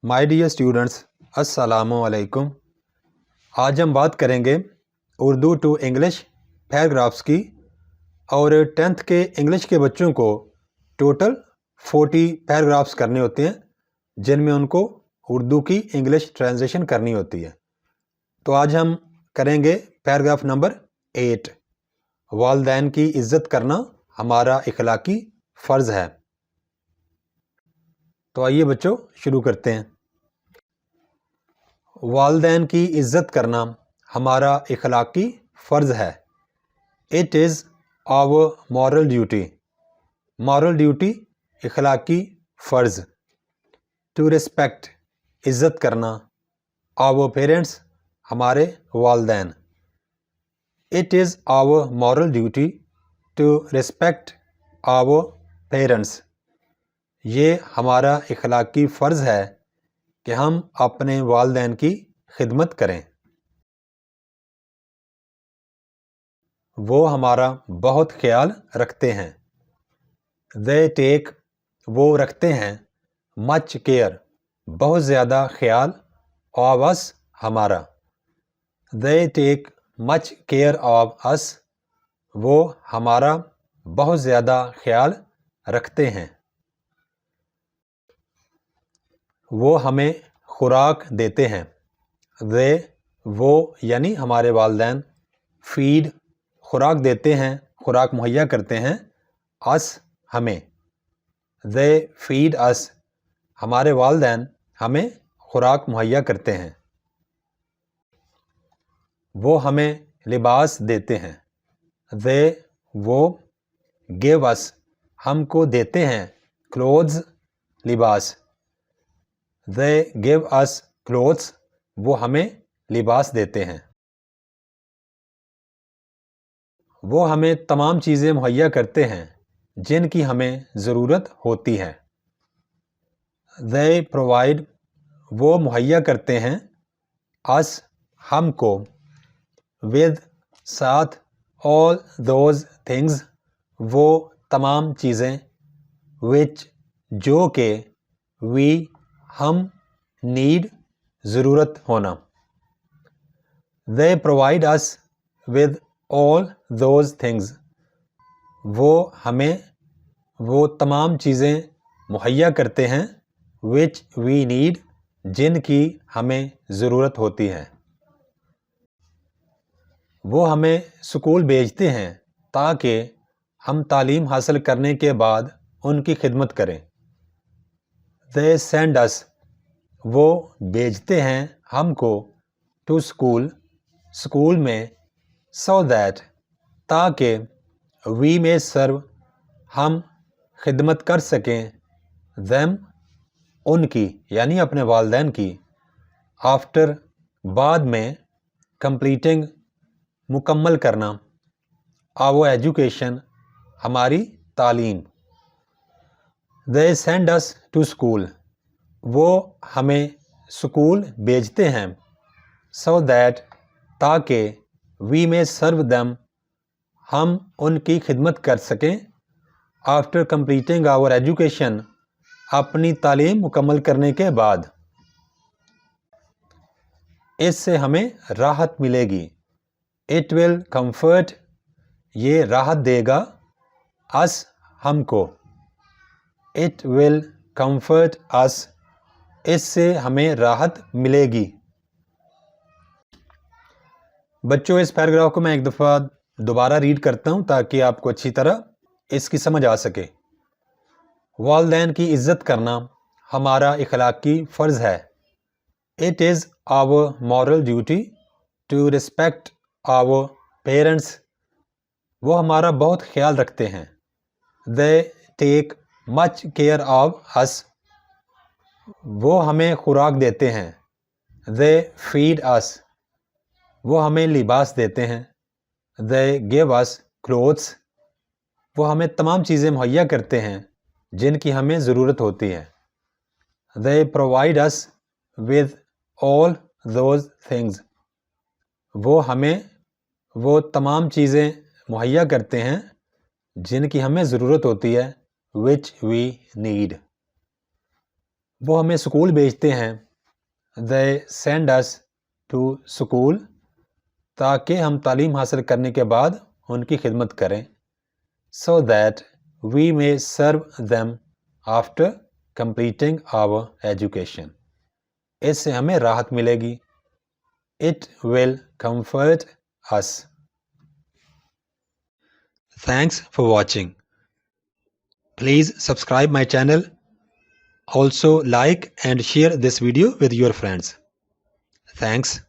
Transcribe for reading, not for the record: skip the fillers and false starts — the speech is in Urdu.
مائی ڈیئر اسٹوڈنٹس، السلام علیکم۔ آج ہم بات کریں گے اردو ٹو انگلش پیراگرافس کی، اور 10th کے انگلش کے بچوں کو ٹوٹل 40 پیراگرافس کرنے ہوتے ہیں، جن میں ان کو اردو کی انگلش ٹرانسلیشن کرنی ہوتی ہے۔ تو آج ہم کریں گے پیراگراف نمبر 8، والدین کی عزت کرنا ہمارا اخلاقی فرض ہے۔ تو آئیے بچوں شروع کرتے ہیں۔ والدین کی عزت کرنا ہمارا اخلاقی فرض ہے۔ It is our moral duty۔ moral duty اخلاقی فرض۔ To respect عزت کرنا our parents ہمارے والدین۔ It is our moral duty to respect our parents۔ یہ ہمارا اخلاقی فرض ہے کہ ہم اپنے والدین کی خدمت کریں۔ وہ ہمارا بہت خیال رکھتے ہیں۔ They take وہ رکھتے ہیں much care بہت زیادہ خیال of us ہمارا۔ They take much care of us وہ ہمارا بہت زیادہ خیال رکھتے ہیں۔ وہ ہمیں خوراک دیتے ہیں۔ They وہ یعنی ہمارے والدین feed خوراک دیتے ہیں، خوراک مہیا کرتے ہیں us ہمیں۔ They feed us ہمارے والدین ہمیں خوراک مہیا کرتے ہیں۔ وہ ہمیں لباس دیتے ہیں۔ They وہ give us ہم کو دیتے ہیں clothes لباس۔ They give us clothes وہ ہمیں لباس دیتے ہیں۔ وہ ہمیں تمام چیزیں مہیا کرتے ہیں جن کی ہمیں ضرورت ہوتی ہے۔ They provide وہ مہیا کرتے ہیں us ہم کو with ساتھ all those things وہ تمام چیزیں which جو کہ we ہم need ضرورت ہونا۔ They provide us with all those things وہ ہمیں وہ تمام چیزیں مہیا کرتے ہیں which we need جن کی ہمیں ضرورت ہوتی ہے۔ وہ ہمیں اسکول بھیجتے ہیں تاکہ ہم تعلیم حاصل کرنے کے بعد ان کی خدمت کریں۔ They send us وہ بھیجتے ہیں ہم کو to school اسکول میں so that تاکہ we may serve ہم خدمت کر سکیں them ان کی یعنی اپنے والدین کی after بعد میں completing مکمل کرنا our education ہماری تعلیم۔ They send us to school وہ ہمیں اسکول بھیجتے ہیں so that تاکہ we may serve them ہم ان کی خدمت کر سکیں after completing our education اپنی تعلیم مکمل کرنے کے بعد۔ اس سے ہمیں راحت ملے گی۔ It will comfort یہ راحت دے گا us ہم کو۔ It will comfort us اس سے ہمیں راحت ملے گی۔ بچوں اس پیراگراف کو میں ایک دفعہ دوبارہ ریڈ کرتا ہوں تاکہ آپ کو اچھی طرح اس کی سمجھ آ سکے۔ والدین کی عزت کرنا ہمارا اخلاقی فرض ہے۔ It is our moral duty to respect our parents وہ ہمارا بہت خیال رکھتے ہیں۔ They take much care of us وہ ہمیں خوراک دیتے ہیں۔ They feed us وہ ہمیں لباس دیتے ہیں۔ They give us clothes وہ ہمیں تمام چیزیں مہیا کرتے ہیں جن کی ہمیں ضرورت ہوتی ہے۔ They provide us with all those things وہ ہمیں وہ تمام چیزیں مہیا کرتے ہیں جن کی ہمیں ضرورت ہوتی ہے which we need وہ ہمیں اسکول بھیجتے ہیں. They send us to school تاکہ ہم تعلیم حاصل کرنے کے بعد ان کی خدمت کریں. So that we may serve them after completing our education. اس سے ہمیں راحت ملے گی. It will comfort us. Thanks for watching. Please subscribe my channel. Also like and share this video with your friends. Thanks.